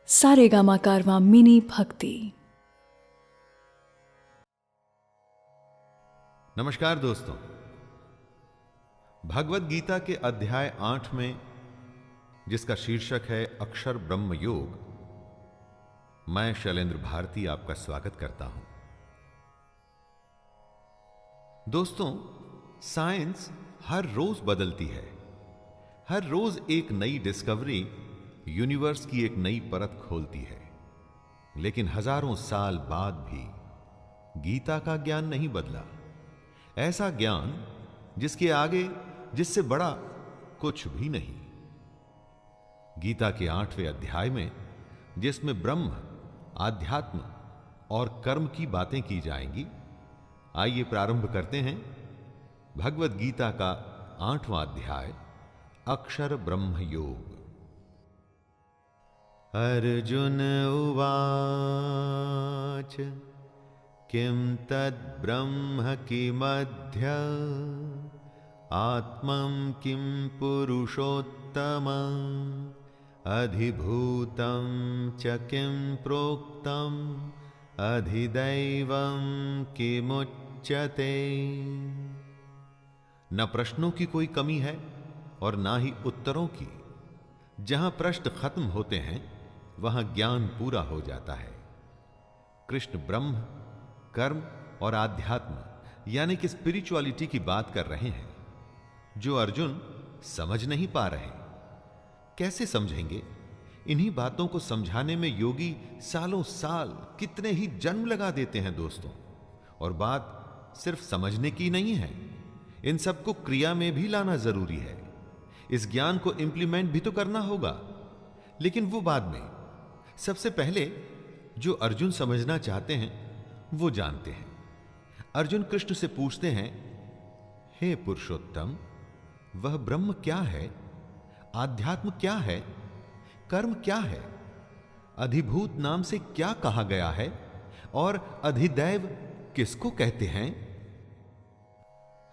सारेगामा कारवां mini भक्ति। नमस्कार दोस्तों, भगवत गीता के अध्याय 8 में, जिसका शीर्षक है अक्षर ब्रह्म योग, मैं शैलेंद्र भारती आपका स्वागत करता हूं। दोस्तों, साइंस हर रोज बदलती है। हर रोज एक नई डिस्कवरी यूनिवर्स की एक नई परत खोलती है। लेकिन हजारों साल बाद भी गीता का ज्ञान नहीं बदला। ऐसा ज्ञान जिसके आगे, जिससे बड़ा कुछ भी नहीं। गीता के 8वें अध्याय में, जिसमें ब्रह्म, आध्यात्म और कर्म की बातें की जाएंगी, आइए प्रारंभ करते हैं भगवत गीता का 8वां अध्याय, अक्षर ब्रह्म योग। अर्जुन उवाच किं तद् ब्रह्म किमध्य आत्मं किं पुरुषोत्तमं अधिभूतं च किं प्रोक्तम् अधिदैवं किमुच्यते। न प्रश्नों की कोई कमी है और ना ही उत्तरों की। जहां प्रश्न खत्म होते हैं वहां ज्ञान पूरा हो जाता है। कृष्ण ब्रह्म, कर्म और आध्यात्म यानी कि स्पिरिचुअलिटी की बात कर रहे हैं, जो अर्जुन समझ नहीं पा रहे। कैसे समझेंगे? इन्हीं बातों को समझाने में योगी सालों साल, कितने ही जन्म लगा देते हैं दोस्तों। और बात सिर्फ समझने की नहीं है, इन सबको क्रिया में भी लाना जरूरी है। इस ज्ञान को इंप्लीमेंट भी तो करना होगा, लेकिन वो बाद में। सबसे पहले जो अर्जुन समझना चाहते हैं वो जानते हैं। अर्जुन कृष्ण से पूछते हैं, हे पुरुषोत्तम, वह ब्रह्म क्या है? आध्यात्म क्या है? कर्म क्या है? अधिभूत नाम से क्या कहा गया है? और अधिदैव किसको कहते हैं?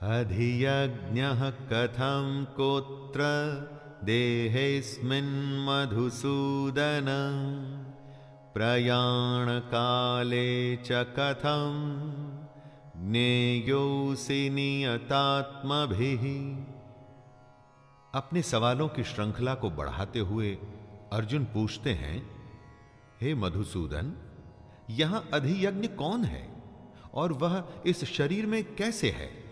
अधियज्ञः कथं कोत्र देहेऽस्मिन् मधुसूदन प्रयाण काले च कथं ज्ञेयोऽसि नियतात्मभिः। अपने सवालों की श्रृंखला को बढ़ाते हुए अर्जुन पूछते हैं, हे मधुसूदन, यहां अधियज्ञ कौन है और वह इस शरीर में कैसे है?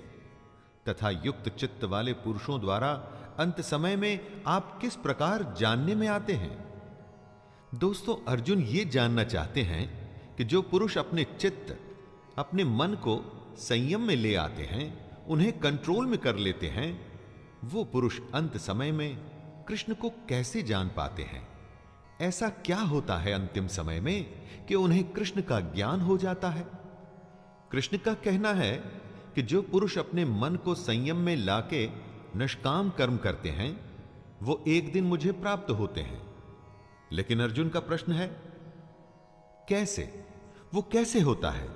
तथा युक्त चित्त वाले पुरुषों द्वारा अंत समय में आप किस प्रकार जानने में आते हैं? दोस्तों, अर्जुन ये जानना चाहते हैं कि जो पुरुष अपने चित्त, अपने मन को संयम में ले आते हैं, उन्हें कंट्रोल में कर लेते हैं, वो पुरुष अंत समय में कृष्ण को कैसे जान पाते हैं? ऐसा क्या होता है अंतिम समय में कि उन्हें कृष्ण का ज्ञान हो जाता है? कृष्ण का कहना है कि जो पुरुष अपने मन को संयम में लाके निष्काम कर्म करते हैं, वो एक दिन मुझे प्राप्त होते हैं। लेकिन अर्जुन का प्रश्न है, कैसे? वो कैसे होता है?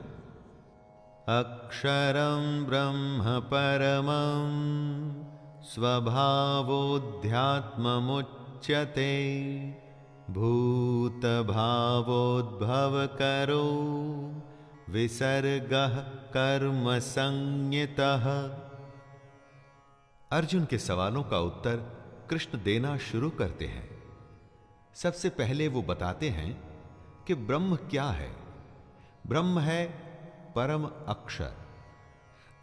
अक्षरं ब्रह्म परमं स्वभावोऽध्यात्ममुच्यते भूत भावोद्भव करो विसर्गः कर्म संज्ञितः। अर्जुन के सवालों का उत्तर कृष्ण देना शुरू करते हैं। सबसे पहले वो बताते हैं कि ब्रह्म क्या है। ब्रह्म है परम अक्षर।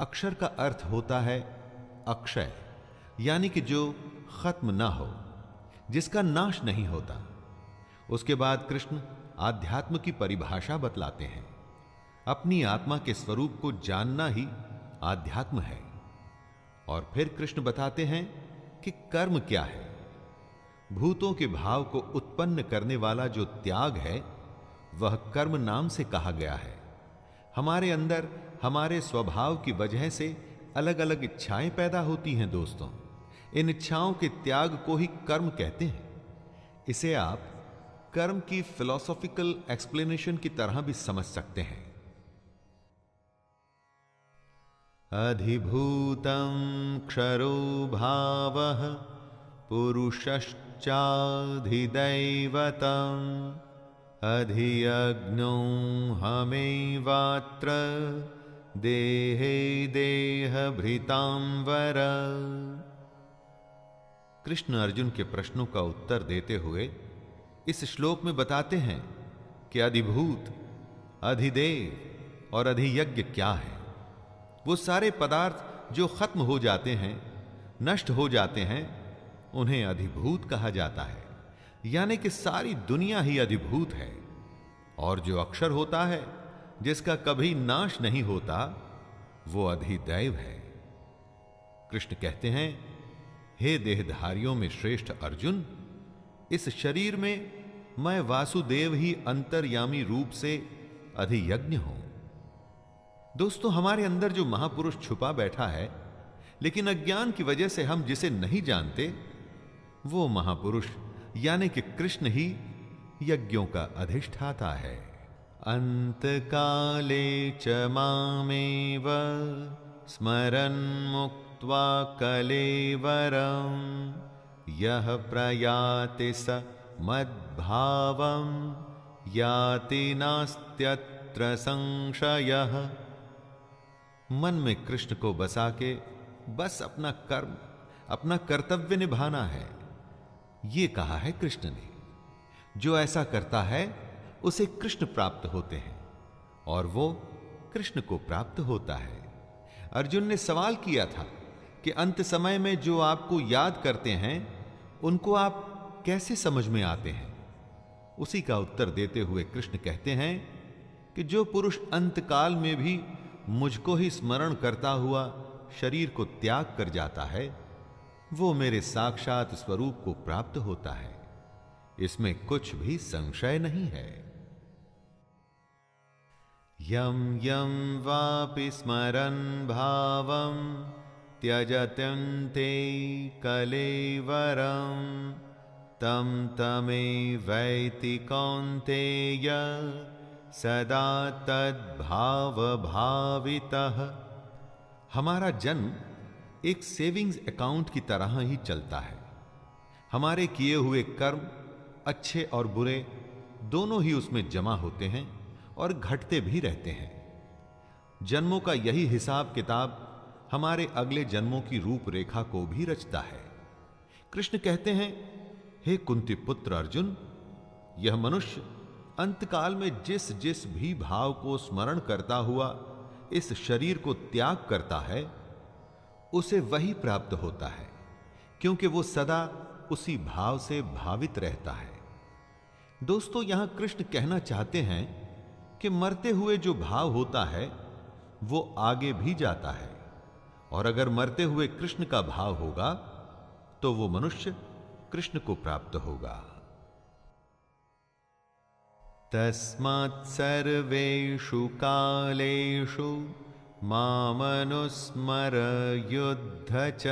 अक्षर का अर्थ होता है अक्षय, यानी कि जो खत्म ना हो, जिसका नाश नहीं होता। उसके बाद कृष्ण आध्यात्म की परिभाषा बतलाते हैं। अपनी आत्मा के स्वरूप को जानना ही आध्यात्म है। और फिर कृष्ण बताते हैं कि कर्म क्या है। भूतों के भाव को उत्पन्न करने वाला जो त्याग है, वह कर्म नाम से कहा गया है। हमारे अंदर हमारे स्वभाव की वजह से अलग अलग इच्छाएं पैदा होती हैं दोस्तों। इन इच्छाओं के त्याग को ही कर्म कहते हैं। इसे आप कर्म की फिलॉसॉफिकल एक्सप्लेनेशन की तरह भी समझ सकते हैं। अधिभूतं क्षरो भावः पुरुषश्चाधिदैवतं अधियज्ञो हमेवात्र देहे देहभृतांवर। कृष्ण अर्जुन के प्रश्नों का उत्तर देते हुए इस श्लोक में बताते हैं कि अधिभूत, अधिदेव और अधियज्ञ क्या है। वो सारे पदार्थ जो खत्म हो जाते हैं, नष्ट हो जाते हैं, उन्हें अधिभूत कहा जाता है। यानी कि सारी दुनिया ही अधिभूत है। और जो अक्षर होता है, जिसका कभी नाश नहीं होता, वो अधिदैव है। कृष्ण कहते हैं, हे देहधारियों में श्रेष्ठ अर्जुन, इस शरीर में मैं वासुदेव ही अंतर्यामी रूप से अधियज्ञ हूं। दोस्तों, हमारे अंदर जो महापुरुष छुपा बैठा है, लेकिन अज्ञान की वजह से हम जिसे नहीं जानते, वो महापुरुष यानी कि कृष्ण ही यज्ञों का अधिष्ठाता है। अंतकाले च मामेव स्मरन् मुक्त्वा कलेवरं यः प्रयाति स मद्भावं याति नास्त्यत्र संशयः। मन में कृष्ण को बसा के बस अपना कर्म, अपना कर्तव्य निभाना है, ये कहा है कृष्ण ने। जो ऐसा करता है उसे कृष्ण प्राप्त होते हैं और वो कृष्ण को प्राप्त होता है। अर्जुन ने सवाल किया था कि अंत समय में जो आपको याद करते हैं, उनको आप कैसे समझ में आते हैं। उसी का उत्तर देते हुए कृष्ण कहते हैं कि जो पुरुष अंतकाल में भी मुझको ही स्मरण करता हुआ शरीर को त्याग कर जाता है, वो मेरे साक्षात स्वरूप को प्राप्त होता है। इसमें कुछ भी संशय नहीं है। यम यम वापि स्मरन् भावं त्यजत्यन्ते कलेवरं तं तमेवैति कौन्तेय सदा तद्भाव भावितः। हमारा जन्म एक सेविंग्स अकाउंट की तरह ही चलता है। हमारे किए हुए कर्म, अच्छे और बुरे, दोनों ही उसमें जमा होते हैं और घटते भी रहते हैं। जन्मों का यही हिसाब किताब हमारे अगले जन्मों की रूपरेखा को भी रचता है। कृष्ण कहते हैं, हे कुंती पुत्र अर्जुन, यह मनुष्य अंतकाल में जिस जिस भी भाव को स्मरण करता हुआ इस शरीर को त्याग करता है, उसे वही प्राप्त होता है, क्योंकि वो सदा उसी भाव से भावित रहता है। दोस्तों, यहां कृष्ण कहना चाहते हैं कि मरते हुए जो भाव होता है वो आगे भी जाता है, और अगर मरते हुए कृष्ण का भाव होगा तो वो मनुष्य कृष्ण को प्राप्त होगा। तस्मात् सर्वेषु कालेषु मामनुस्मर युद्ध च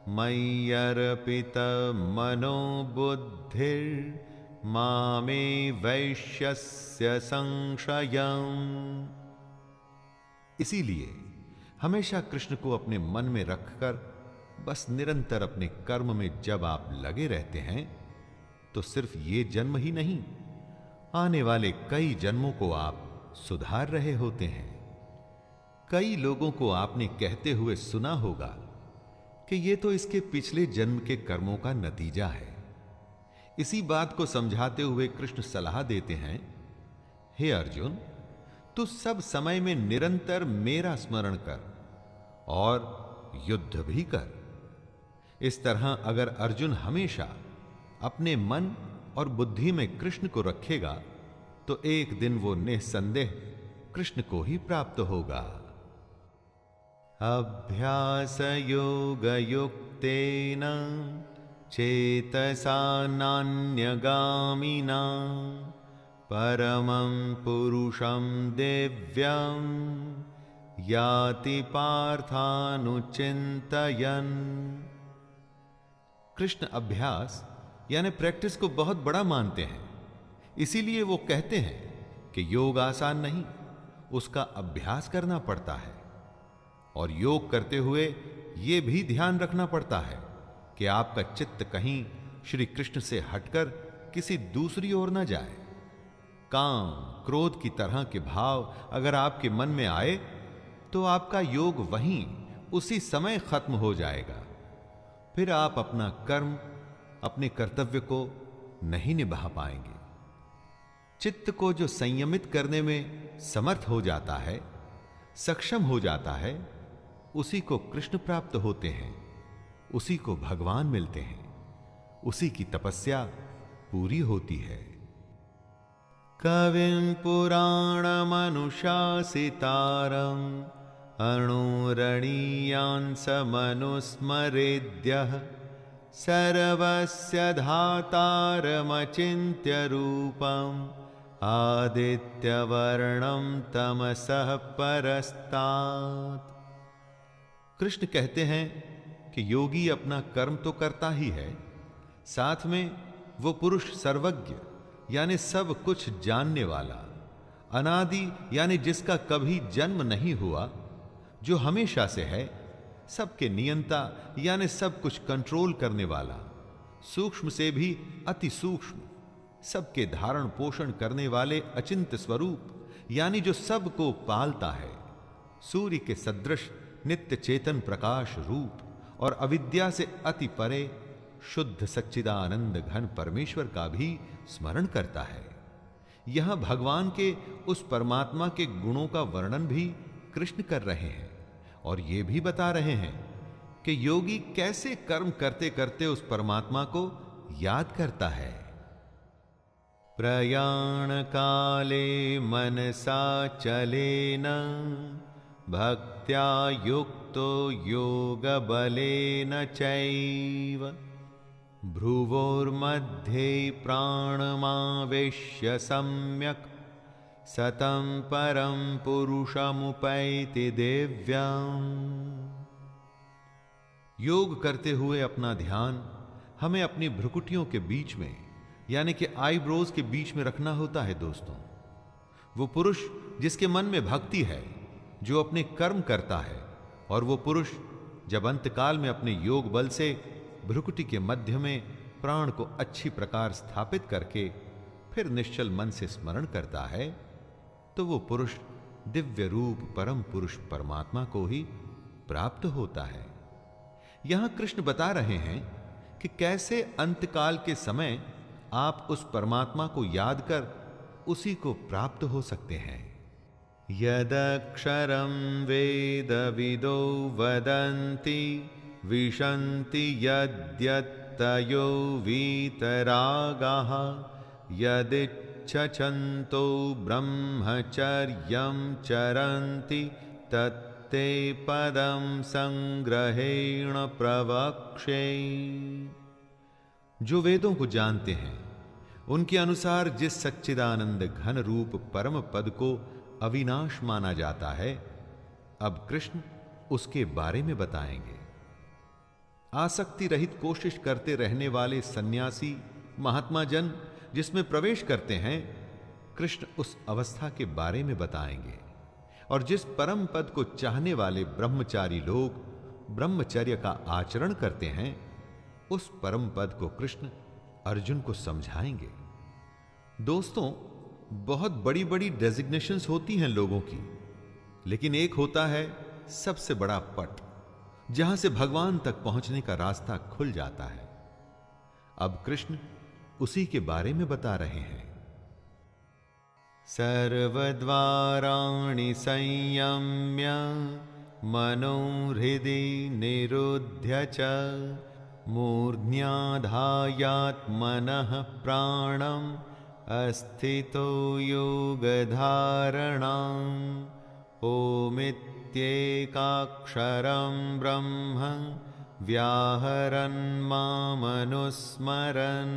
मय्यर्पित मनो बुद्धिर् मामे वैश्यस्य संशयम्। इसीलिए हमेशा कृष्ण को अपने मन में रखकर बस निरंतर अपने कर्म में जब आप लगे रहते हैं, तो सिर्फ ये जन्म ही नहीं, आने वाले कई जन्मों को आप सुधार रहे होते हैं। कई लोगों को आपने कहते हुए सुना होगा कि ये तो इसके पिछले जन्म के कर्मों का नतीजा है। इसी बात को समझाते हुए कृष्ण सलाह देते हैं, हे अर्जुन, तू सब समय में निरंतर मेरा स्मरण कर और युद्ध भी कर। इस तरह अगर अर्जुन हमेशा अपने मन और बुद्धि में कृष्ण को रखेगा, तो एक दिन वो निसंदेह कृष्ण को ही प्राप्त होगा। अभ्यास योग युक्तेन चेतसा नान्यगामिना परमं पुरुषं दिव्यं याति पार्थानुचिन्तयन्। कृष्ण अभ्यास यानी प्रैक्टिस को बहुत बड़ा मानते हैं। इसीलिए वो कहते हैं कि योग आसान नहीं, उसका अभ्यास करना पड़ता है। और योग करते हुए यह भी ध्यान रखना पड़ता है कि आपका चित्त कहीं श्री कृष्ण से हटकर किसी दूसरी ओर न जाए। काम, क्रोध की तरह के भाव अगर आपके मन में आए तो आपका योग वहीं उसी समय खत्म हो जाएगा। फिर आप अपना कर्म, अपने कर्तव्य को नहीं निभा पाएंगे। चित्त को जो संयमित करने में समर्थ हो जाता है, सक्षम हो जाता है, उसी को कृष्ण प्राप्त होते हैं, उसी को भगवान मिलते हैं, उसी की तपस्या पूरी होती है। कविं पुराणमनुशासितारं अणुरणीयांसमनुस्मरेद्यः सर्वस्य धातारमचिन्त्य रूपम् आदित्यवर्णं तमसः परस्तात्। कृष्ण कहते हैं कि योगी अपना कर्म तो करता ही है, साथ में वो पुरुष सर्वज्ञ यानी सब कुछ जानने वाला, अनादि यानी जिसका कभी जन्म नहीं हुआ, जो हमेशा से है, सबके नियंता यानी सब कुछ कंट्रोल करने वाला, सूक्ष्म से भी अति सूक्ष्म, सबके धारण पोषण करने वाले अचिंत्य स्वरूप यानी जो सबको पालता है, सूर्य के सदृश नित्य चेतन प्रकाश रूप और अविद्या से अति परे शुद्ध सच्चिदानंद घन परमेश्वर का भी स्मरण करता है। यहां भगवान के उस परमात्मा के गुणों का वर्णन भी कृष्ण कर रहे हैं और ये भी बता रहे हैं कि योगी कैसे कर्म करते करते उस परमात्मा को याद करता है। प्रयाण काले मनसा चलेन भक्त्या युक्तो योग बलेन चैव भ्रुवोर्मध्ये प्राणमावेश्य सम्यक् सतं परं पुरुषमुपैति दिव्यम्। योग करते हुए अपना ध्यान हमें अपनी भ्रुकुटियों के बीच में यानी कि आईब्रोज के बीच में रखना होता है। दोस्तों, वो पुरुष जिसके मन में भक्ति है, जो अपने कर्म करता है, और वो पुरुष जब अंतकाल में अपने योग बल से भ्रुकुटी के मध्य में प्राण को अच्छी प्रकार स्थापित करके फिर निश्चल मन से स्मरण करता है, तो वो पुरुष दिव्य रूप परम पुरुष परमात्मा को ही प्राप्त होता है। यहां कृष्ण बता रहे हैं कि कैसे अंतकाल के समय आप उस परमात्मा को याद कर उसी को प्राप्त हो सकते हैं। यदक्षरं वेदविदो वदन्ति विशन्ति यद्यत्तयो वीतरागाः यदिच्छन्तो ब्रह्मचर्यं चरन्ति तत्ते पदं संग्रहेण प्रवक्ष्ये। जो वेदों को जानते हैं, उनके अनुसार जिस सच्चिदानंद घन रूप परम पद को अविनाश माना जाता है, अब कृष्ण उसके बारे में बताएंगे। आसक्ति रहित कोशिश करते रहने वाले सन्यासी महात्मा जन जिसमें प्रवेश करते हैं, कृष्ण उस अवस्था के बारे में बताएंगे। और जिस परम पद को चाहने वाले ब्रह्मचारी लोग ब्रह्मचर्य का आचरण करते हैं, उस परम पद को कृष्ण अर्जुन को समझाएंगे। दोस्तों, बहुत बड़ी बड़ी डेजिग्नेशंस होती हैं लोगों की, लेकिन एक होता है सबसे बड़ा पट, जहां से भगवान तक पहुंचने का रास्ता खुल जाता है। अब कृष्ण उसी के बारे में बता रहे हैं। सर्वद्वाराणि संयम्य मनोहृदि निरुध्य च मूर्ध्याधायात्मनः प्राणम् अस्थितो योगधारणाम् ओमित्येकाक्षरं ब्रह्म व्याहरन् मामनुस्मरन्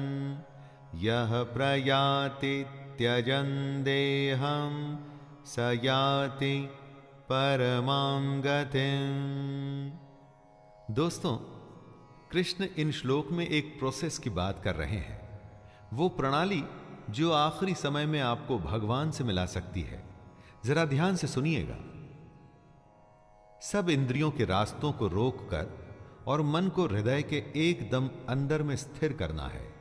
यः प्रयाति त्यजन् देहं स याति परमां गतिम्। दोस्तों, कृष्ण इन श्लोक में एक प्रोसेस की बात कर रहे हैं, वो प्रणाली जो आखिरी समय में आपको भगवान से मिला सकती है। जरा ध्यान से सुनिएगा। सब इंद्रियों के रास्तों को रोककर और मन को हृदय के एकदम अंदर में स्थिर करना है।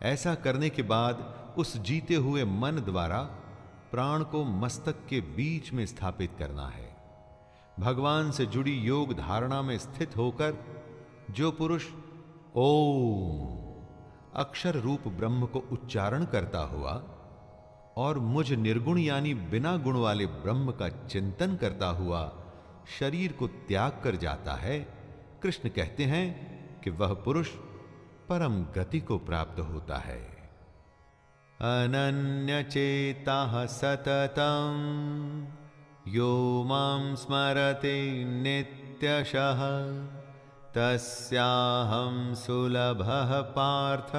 ऐसा करने के बाद उस जीते हुए मन द्वारा प्राण को मस्तक के बीच में स्थापित करना है। भगवान से जुड़ी योग धारणा में स्थित होकर जो पुरुष ओम अक्षर रूप ब्रह्म को उच्चारण करता हुआ और मुझ निर्गुण यानी बिना गुण वाले ब्रह्म का चिंतन करता हुआ शरीर को त्याग कर जाता है, कृष्ण कहते हैं कि वह पुरुष परम गति को प्राप्त होता है। अनन्य चेता सततम यो मां स्मरते नित्यशः तस्याहं सुलभः पार्थ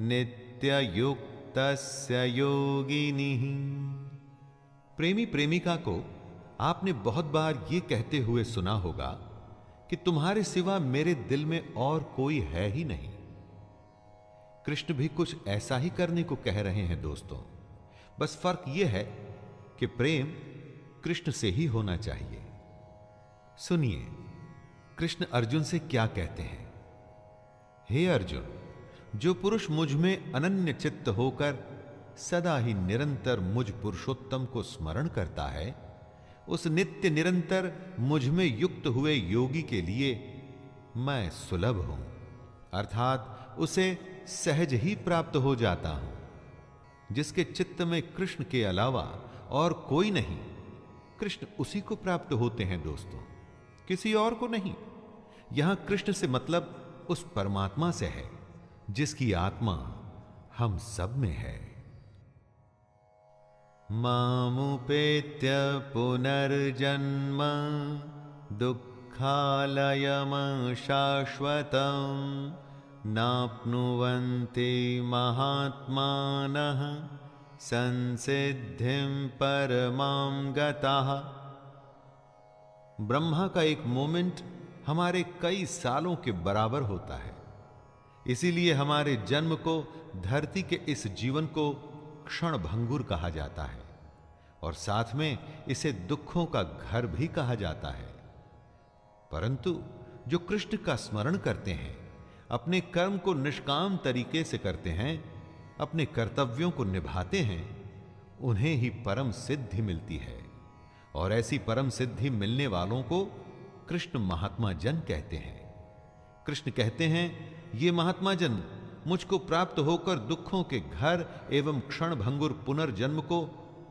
नित्ययुक्तस्य योगिनिः। प्रेमी प्रेमिका को आपने बहुत बार ये कहते हुए सुना होगा कि तुम्हारे सिवा मेरे दिल में और कोई है ही नहीं। कृष्ण भी कुछ ऐसा ही करने को कह रहे हैं दोस्तों, बस फर्क यह है कि प्रेम कृष्ण से ही होना चाहिए। सुनिए कृष्ण अर्जुन से क्या कहते हैं। हे अर्जुन, जो पुरुष मुझ में अनन्य चित्त होकर सदा ही निरंतर मुझ पुरुषोत्तम को स्मरण करता है, उस नित्य निरंतर मुझ में युक्त हुए योगी के लिए मैं सुलभ हूं, अर्थात उसे सहज ही प्राप्त हो जाता हूं। जिसके चित्त में कृष्ण के अलावा और कोई नहीं, कृष्ण उसी को प्राप्त होते हैं दोस्तों, किसी और को नहीं। यहां कृष्ण से मतलब उस परमात्मा से है जिसकी आत्मा हम सब में है। मामुपेत्य पुनर्जन्म दुःखालयम शाश्वतम् नाप्नुवन्ति महात्मानः संसिद्धिं परमां गताः। ब्रह्मा का एक मोमेंट हमारे कई सालों के बराबर होता है, इसीलिए हमारे जन्म को, धरती के इस जीवन को क्षण भंगुर कहा जाता है और साथ में इसे दुखों का घर भी कहा जाता है। परंतु जो कृष्ण का स्मरण करते हैं, अपने कर्म को निष्काम तरीके से करते हैं, अपने कर्तव्यों को निभाते हैं, उन्हें ही परम सिद्धि मिलती है। और ऐसी परम सिद्धि मिलने वालों को कृष्ण महात्मा जन कहते हैं। कृष्ण कहते हैं, ये महात्मा जन मुझको प्राप्त होकर दुखों के घर एवं क्षण भंगुर पुनर्जन्म को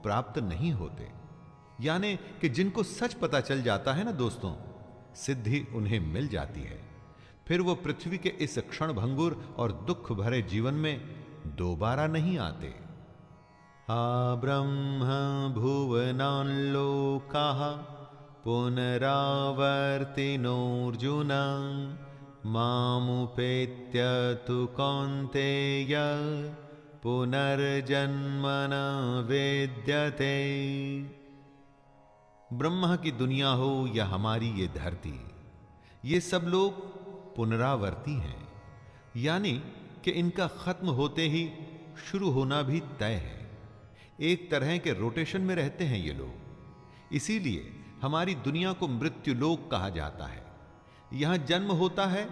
प्राप्त नहीं होते। यानी कि जिनको सच पता चल जाता है ना दोस्तों, सिद्धि उन्हें मिल जाती है, फिर वो पृथ्वी के इस क्षण भंगुर और दुख भरे जीवन में दोबारा नहीं आते। आ ब्रह्म भुवनान् लोकाः पुनरावर्तिनोऽर्जुन मामुपेत्य तु कौन्तेय पुनर्जन्म न विद्यते। ब्रह्मा की दुनिया हो या हमारी ये धरती, ये सब लोग पुनरावर्ती हैं, यानी कि इनका खत्म होते ही शुरू होना भी तय है। एक तरह के रोटेशन में रहते हैं ये लोग, इसीलिए हमारी दुनिया को मृत्यु लोक कहा जाता है। यहां जन्म होता है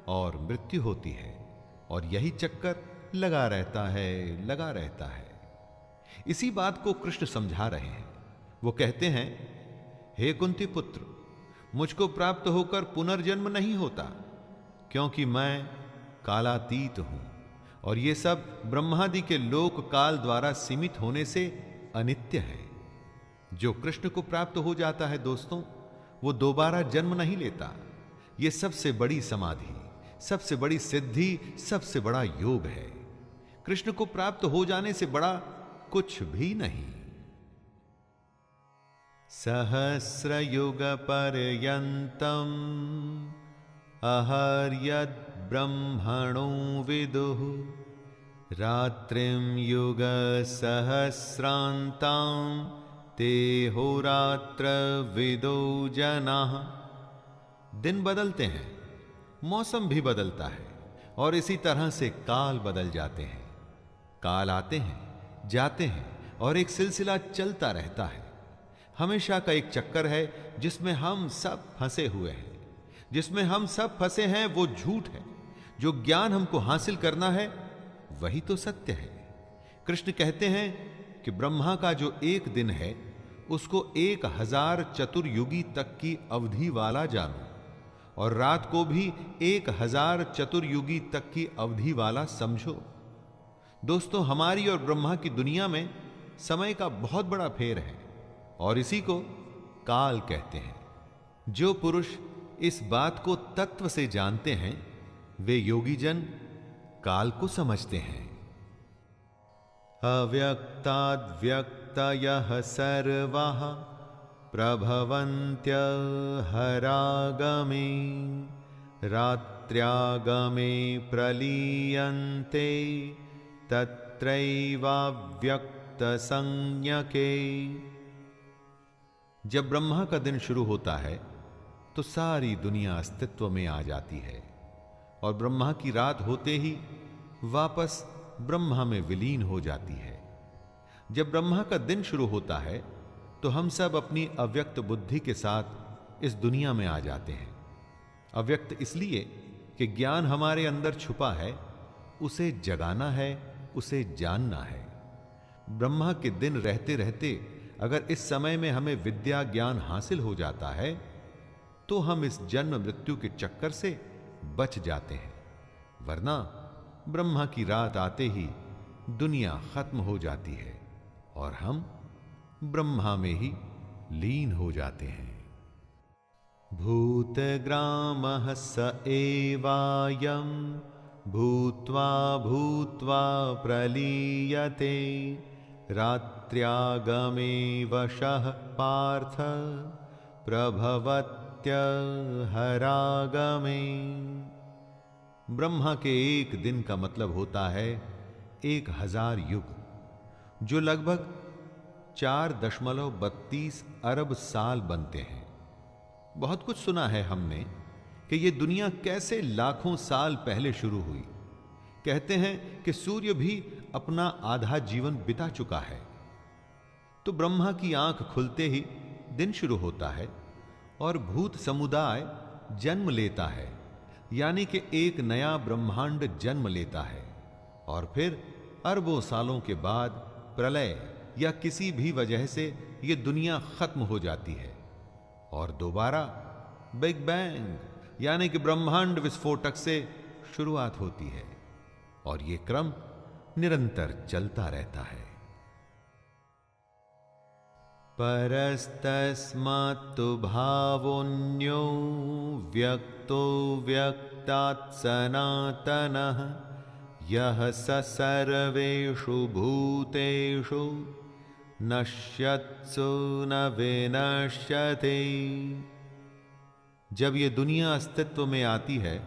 और मृत्यु होती है, और यही चक्कर लगा रहता है। इसी बात को कृष्ण समझा रहे हैं। वो कहते हैं, हे कुंती पुत्र, मुझको प्राप्त होकर पुनर्जन्म नहीं होता, क्योंकि मैं कालातीत हूं और ये सब ब्रह्मादि के लोक काल द्वारा सीमित होने से अनित्य है। जो कृष्ण को प्राप्त हो जाता है दोस्तों, वो दोबारा जन्म नहीं लेता। ये सबसे बड़ी समाधि, सबसे बड़ी सिद्धि, सबसे बड़ा योग है। कृष्ण को प्राप्त हो जाने से बड़ा कुछ भी नहीं। सहस्रयुग पर्यन्तम् अहर्यद् ब्रह्मणो विदुः रात्रिं युग सहस्रान्तां ते होरात्र विदो जनाः। दिन बदलते हैं, मौसम भी बदलता है, और इसी तरह से काल बदल जाते हैं। काल आते हैं, जाते हैं, और एक सिलसिला चलता रहता है। हमेशा का एक चक्कर है जिसमें हम सब फंसे हुए हैं। जिसमें हम सब फंसे हैं वो झूठ है। जो ज्ञान हमको हासिल करना है वही तो सत्य है। कृष्ण कहते हैं कि ब्रह्मा का जो एक दिन है उसको 1000 चतुर्युगी तक की अवधि वाला जानो, और रात को भी 1000 चतुर्युगी तक की अवधि वाला समझो। दोस्तों, हमारी और ब्रह्मा की दुनिया में समय का बहुत बड़ा फेर है, और इसी को काल कहते हैं। जो पुरुष इस बात को तत्व से जानते हैं वे योगी जन काल को समझते हैं। अव्यक्ताद्व्यक्तयः सर्वाः प्रभवन्त्य हरागमे रात्र्यागमे प्रलीयन्ते तत्रैवाव्यक्त संज्ञके। जब ब्रह्मा का दिन शुरू होता है तो सारी दुनिया अस्तित्व में आ जाती है, और ब्रह्मा की रात होते ही वापस ब्रह्मा में विलीन हो जाती है। जब ब्रह्मा का दिन शुरू होता है तो हम सब अपनी अव्यक्त बुद्धि के साथ इस दुनिया में आ जाते हैं। अव्यक्त इसलिए कि ज्ञान हमारे अंदर छुपा है, उसे जगाना है, उसे जानना है। ब्रह्मा के दिन रहते रहते अगर इस समय में हमें विद्या ज्ञान हासिल हो जाता है तो हम इस जन्म मृत्यु के चक्कर से बच जाते हैं, वरना ब्रह्मा की रात आते ही दुनिया खत्म हो जाती है और हम ब्रह्मा में ही लीन हो जाते हैं। भूतग्रामः स एवायं भूत्वा भूत्वा प्रलीयते रात्र्यागमे वशः पार्थ प्रभवत्यहरागमे। ब्रह्मा के एक दिन का मतलब होता है 1000 युग, जो लगभग 4.32 अरब साल बनते हैं। बहुत कुछ सुना है हमने कि यह दुनिया कैसे लाखों साल पहले शुरू हुई। कहते हैं कि सूर्य भी अपना आधा जीवन बिता चुका है। तो ब्रह्मा की आंख खुलते ही दिन शुरू होता है और भूत समुदाय जन्म लेता है, यानी कि एक नया ब्रह्मांड जन्म लेता है, और फिर अरबों सालों के बाद प्रलय या किसी भी वजह से यह दुनिया खत्म हो जाती है और दोबारा बिग बैंग यानी कि ब्रह्मांड विस्फोटक से शुरुआत होती है, और यह क्रम निरंतर चलता रहता है। परस्तस्मात्तु भावोऽन्यो व्यक्तो व्यक्तात् सनातनः यः स सर्वेषु भूतेषु नश्यत्सु न विनश्यते। जब ये दुनिया अस्तित्व में आती है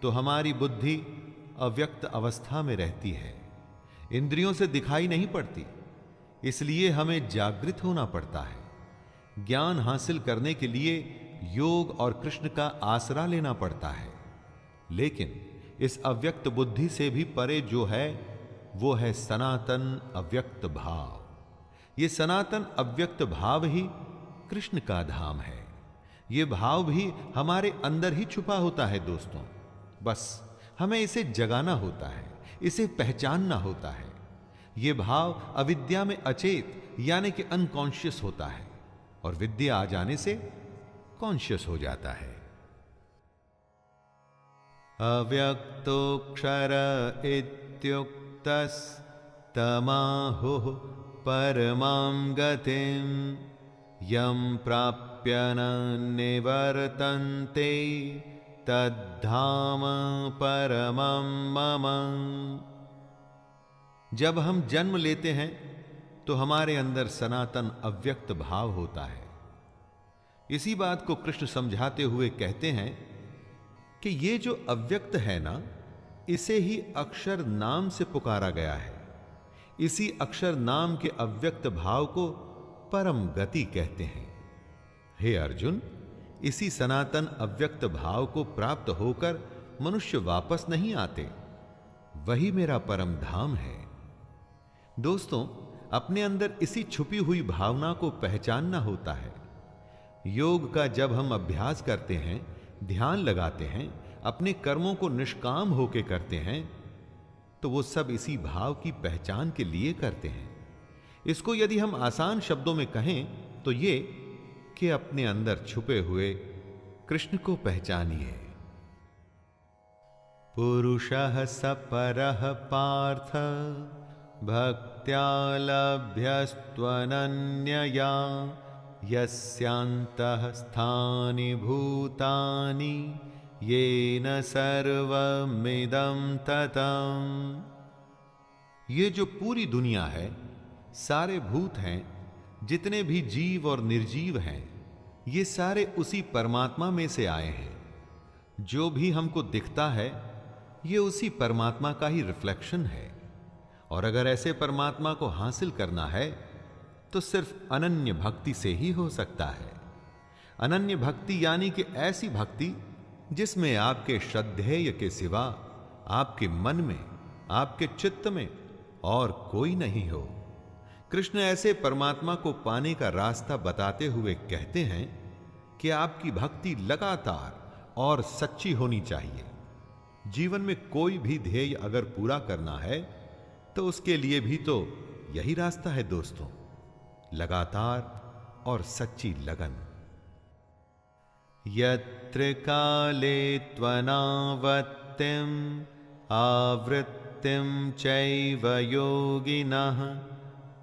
तो हमारी बुद्धि अव्यक्त अवस्था में रहती है, इंद्रियों से दिखाई नहीं पड़ती, इसलिए हमें जागृत होना पड़ता है। ज्ञान हासिल करने के लिए योग और कृष्ण का आसरा लेना पड़ता है, लेकिन इस अव्यक्त बुद्धि से भी परे जो है वो है सनातन अव्यक्त भाव। ये सनातन अव्यक्त भाव ही कृष्ण का धाम है। ये भाव भी हमारे अंदर ही छुपा होता है दोस्तों, बस हमें इसे जगाना होता है, इसे पहचानना होता है। यह भाव अविद्या में अचेत यानी कि अनकॉन्शियस होता है, और विद्या आ जाने से कॉन्शियस हो जाता है। अव्यक्तोऽक्षर इत्युक्तस्तमाहुः परमां गतिं यं प्राप्य न निवर्तन्ते तद्धाम परमं मम। जब हम जन्म लेते हैं तो हमारे अंदर सनातन अव्यक्त भाव होता है। इसी बात को कृष्ण समझाते हुए कहते हैं कि ये जो अव्यक्त है ना, इसे ही अक्षर नाम से पुकारा गया है। इसी अक्षर नाम के अव्यक्त भाव को परम गति कहते हैं। हे अर्जुन, इसी सनातन अव्यक्त भाव को प्राप्त होकर मनुष्य वापस नहीं आते, वही मेरा परम धाम है। दोस्तों, अपने अंदर इसी छुपी हुई भावना को पहचानना होता है। योग का जब हम अभ्यास करते हैं, ध्यान लगाते हैं, अपने कर्मों को निष्काम होके करते हैं, तो वो सब इसी भाव की पहचान के लिए करते हैं। इसको यदि हम आसान शब्दों में कहें तो ये कि अपने अंदर छुपे हुए कृष्ण को पहचानिए। पुरुषः सपरः पार्थ भक्त्या लभ्यस्त्वनन्यया यस्यान्तः स्थानि भूतानि येन सर्वमिदं ततम्। ये जो पूरी दुनिया है, सारे भूत हैं, जितने भी जीव और निर्जीव हैं, ये सारे उसी परमात्मा में से आए हैं। जो भी हमको दिखता है ये उसी परमात्मा का ही रिफ्लेक्शन है। और अगर ऐसे परमात्मा को हासिल करना है तो सिर्फ अनन्य भक्ति से ही हो सकता है। अनन्य भक्ति यानी कि ऐसी भक्ति जिसमें आपके श्रद्धेय के सिवा आपके मन में, आपके चित्त में और कोई नहीं हो। कृष्ण ऐसे परमात्मा को पाने का रास्ता बताते हुए कहते हैं कि आपकी भक्ति लगातार और सच्ची होनी चाहिए। जीवन में कोई भी ध्येय अगर पूरा करना है तो उसके लिए भी तो यही रास्ता है दोस्तों, लगातार और सच्ची लगन। यत्र काले त्वनावत्तिम आवृत्तिम चैव योगिनः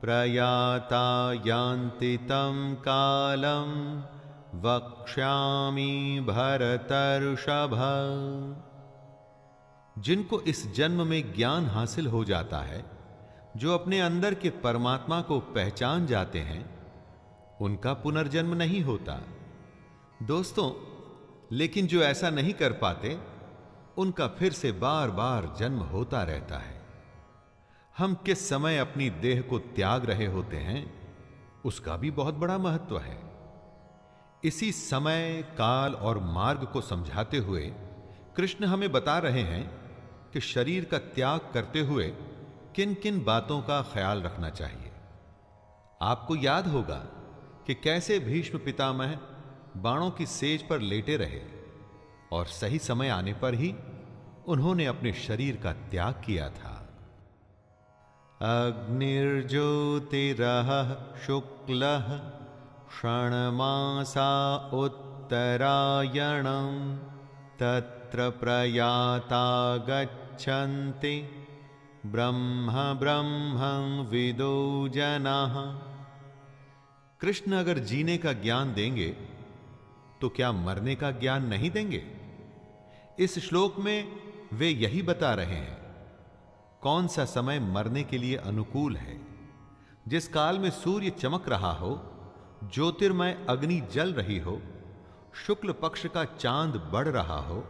प्रयाता यान्ति तं कालं वक्ष्यामि भरतर्षभ। जिनको इस जन्म में ज्ञान हासिल हो जाता है, जो अपने अंदर के परमात्मा को पहचान जाते हैं, उनका पुनर्जन्म नहीं होता दोस्तों। लेकिन जो ऐसा नहीं कर पाते, उनका फिर से बार बार जन्म होता रहता है। हम किस समय अपनी देह को त्याग रहे होते हैं, उसका भी बहुत बड़ा महत्व है। इसी समय, काल और मार्ग को समझाते हुए कृष्ण हमें बता रहे हैं कि शरीर का त्याग करते हुए किन किन बातों का ख्याल रखना चाहिए। आपको याद होगा कि कैसे भीष्म पितामह बाणों की सेज पर लेटे रहे और सही समय आने पर ही उन्होंने अपने शरीर का त्याग किया था। अग्निर्ज्योतिरः शुक्लः क्षणमासा उत्तरायणं तत्र प्रयाता गच्छन्ति ब्रह्म ब्रह्मं विदो जनाः। कृष्ण अगर जीने का ज्ञान देंगे तो क्या मरने का ज्ञान नहीं देंगे? इस श्लोक में वे यही बता रहे हैं। कौन सा समय मरने के लिए अनुकूल है? जिस काल में सूर्य चमक रहा हो, ज्योतिर्मय अग्नि जल रही हो, शुक्ल पक्ष का चांद बढ़ रहा हो,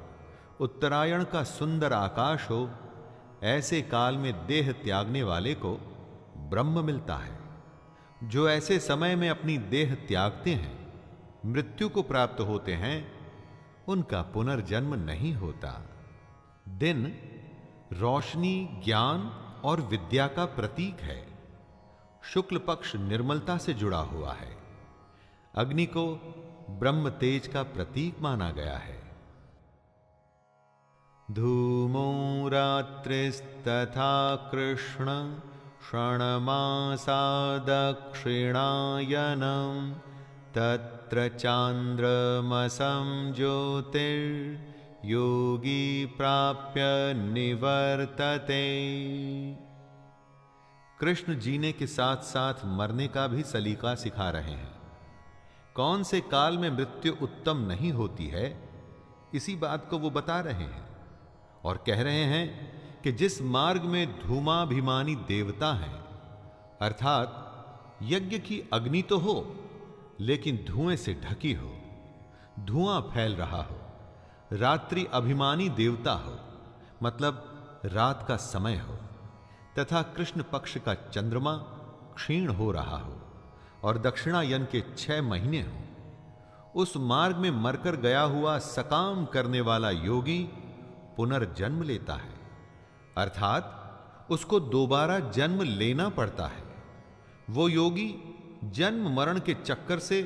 उत्तरायण का सुंदर आकाश हो, ऐसे काल में देह त्यागने वाले को ब्रह्म मिलता है। जो ऐसे समय में अपनी देह त्यागते हैं, मृत्यु को प्राप्त होते हैं, उनका पुनर्जन्म नहीं होता। दिन रोशनी, ज्ञान और विद्या का प्रतीक है। शुक्ल पक्ष निर्मलता से जुड़ा हुआ है। अग्नि को ब्रह्म तेज का प्रतीक माना गया है। धूमो रात्रिस्तथा कृष्ण क्षणमासा दक्षिणायनं तत्र चांद्रमसं ज्योतिर्योगी प्राप्य निवर्तते। कृष्ण जीने के साथ साथ मरने का भी सलीका सिखा रहे हैं। कौन से काल में मृत्यु उत्तम नहीं होती है, इसी बात को वो बता रहे हैं और कह रहे हैं कि जिस मार्ग में धूमाभिमानी देवता हैं, अर्थात यज्ञ की अग्नि तो हो लेकिन धुएं से ढकी हो, धुआं फैल रहा हो, रात्रि अभिमानी देवता हो, मतलब रात का समय हो, तथा कृष्ण पक्ष का चंद्रमा क्षीण हो रहा हो और दक्षिणायन के 6 महीने हो, उस मार्ग में मरकर गया हुआ सकाम करने वाला योगी पुनर्जन्म लेता है, अर्थात उसको दोबारा जन्म लेना पड़ता है। वो योगी जन्म मरण के चक्कर से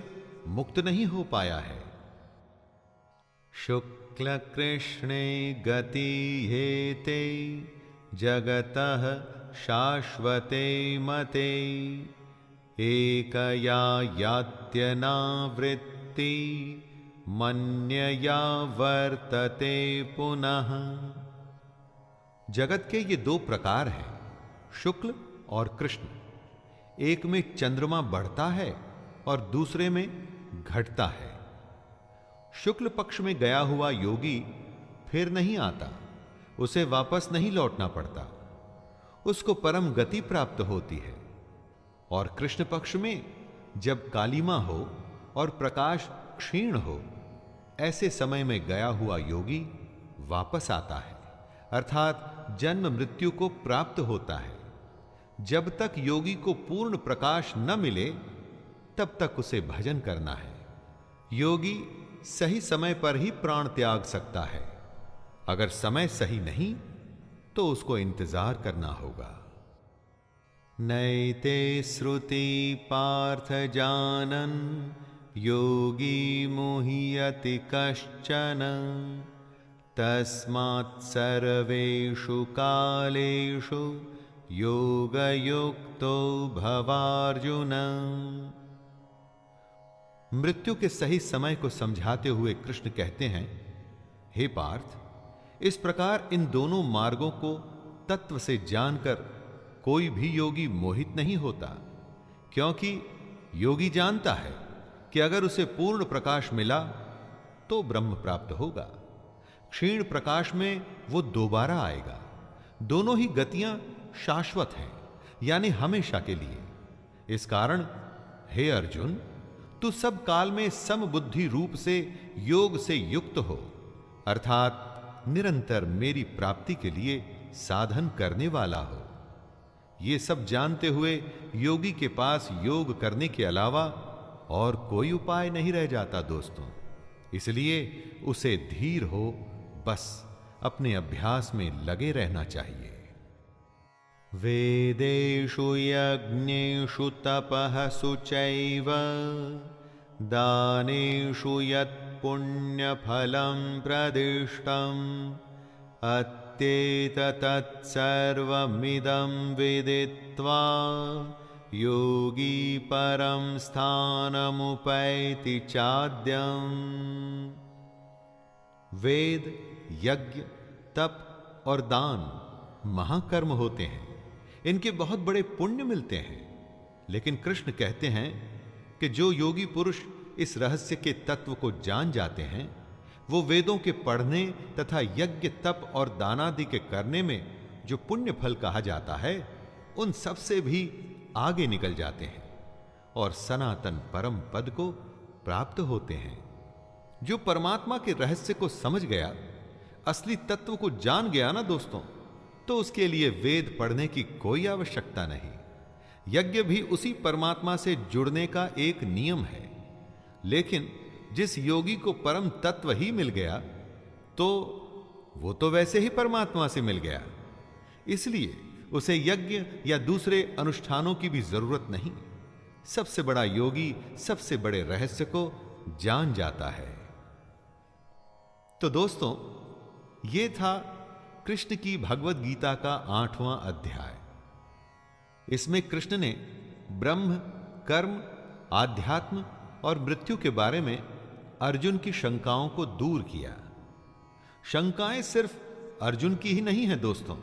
मुक्त नहीं हो पाया है। शुक्ल कृष्णे गति हेते जगतः शाश्वते मते एकया यात्यनावृत्ति मन्यया वर्तते पुनः। जगत के ये दो प्रकार हैं, शुक्ल और कृष्ण। एक में चंद्रमा बढ़ता है और दूसरे में घटता है। शुक्ल पक्ष में गया हुआ योगी फिर नहीं आता, उसे वापस नहीं लौटना पड़ता, उसको परम गति प्राप्त होती है। और कृष्ण पक्ष में जब कालिमा हो और प्रकाश क्षीण हो, ऐसे समय में गया हुआ योगी वापस आता है, अर्थात जन्म मृत्यु को प्राप्त होता है। जब तक योगी को पूर्ण प्रकाश न मिले तब तक उसे भजन करना है। योगी सही समय पर ही प्राण त्याग सकता है। अगर समय सही नहीं तो उसको इंतजार करना होगा। नैते श्रुति पार्थ जानन योगी मुह्यति कश्चन तस्मात् सर्वेषु कालेषु योगयुक्तो भवार्जुन। मृत्यु के सही समय को समझाते हुए कृष्ण कहते हैं, हे पार्थ, इस प्रकार इन दोनों मार्गों को तत्व से जानकर कोई भी योगी मोहित नहीं होता, क्योंकि योगी जानता है कि अगर उसे पूर्ण प्रकाश मिला तो ब्रह्म प्राप्त होगा, क्षीण प्रकाश में वो दोबारा आएगा। दोनों ही गतियां शाश्वत हैं, यानी हमेशा के लिए। इस कारण हे अर्जुन, तू सब काल में समबुद्धि रूप से योग से युक्त हो, अर्थात निरंतर मेरी प्राप्ति के लिए साधन करने वाला हो। ये सब जानते हुए योगी के पास योग करने के अलावा और कोई उपाय नहीं रह जाता दोस्तों। इसलिए उसे धीर हो बस अपने अभ्यास में लगे रहना चाहिए। वेदेषु यज्ञेषु तपः शुचैव दानेषु यत् पुण्यफलं प्रदिष्टम् अत्येतत्सर्वमिदं विदित्वा योगी परं स्थानमुपैति चाद्यम्। वेद, यज्ञ, तप और दान महाकर्म होते हैं, इनके बहुत बड़े पुण्य मिलते हैं। लेकिन कृष्ण कहते हैं कि जो योगी पुरुष इस रहस्य के तत्व को जान जाते हैं, वो वेदों के पढ़ने तथा यज्ञ, तप और दानादि के करने में जो पुण्य फल कहा जाता है, उन सब से भी आगे निकल जाते हैं और सनातन परम पद को प्राप्त होते हैं। जो परमात्मा के रहस्य को समझ गया, असली तत्व को जान गया ना दोस्तों, तो उसके लिए वेद पढ़ने की कोई आवश्यकता नहीं। यज्ञ भी उसी परमात्मा से जुड़ने का एक नियम है। लेकिन जिस योगी को परम तत्व ही मिल गया, तो वो तो वैसे ही परमात्मा से मिल गया, इसलिए उसे यज्ञ या दूसरे अनुष्ठानों की भी जरूरत नहीं। सबसे बड़ा योगी सबसे बड़े रहस्य को जान जाता है। तो दोस्तों, ये था कृष्ण की भगवत गीता का 8वां अध्याय। इसमें कृष्ण ने ब्रह्म, कर्म, आध्यात्म और मृत्यु के बारे में अर्जुन की शंकाओं को दूर किया। शंकाएं सिर्फ अर्जुन की ही नहीं है दोस्तों,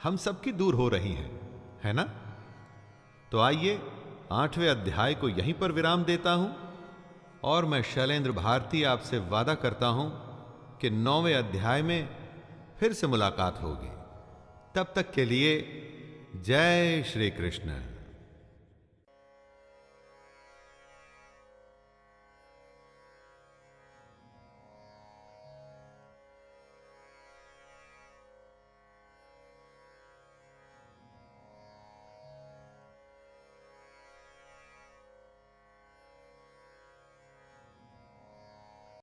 हम सबकी दूर हो रही हैं, है ना? तो आइए 8वें अध्याय को यहीं पर विराम देता हूं और मैं शैलेंद्र भारती आपसे वादा करता हूं कि 9वें अध्याय में फिर से मुलाकात होगी। तब तक के लिए जय श्री कृष्ण।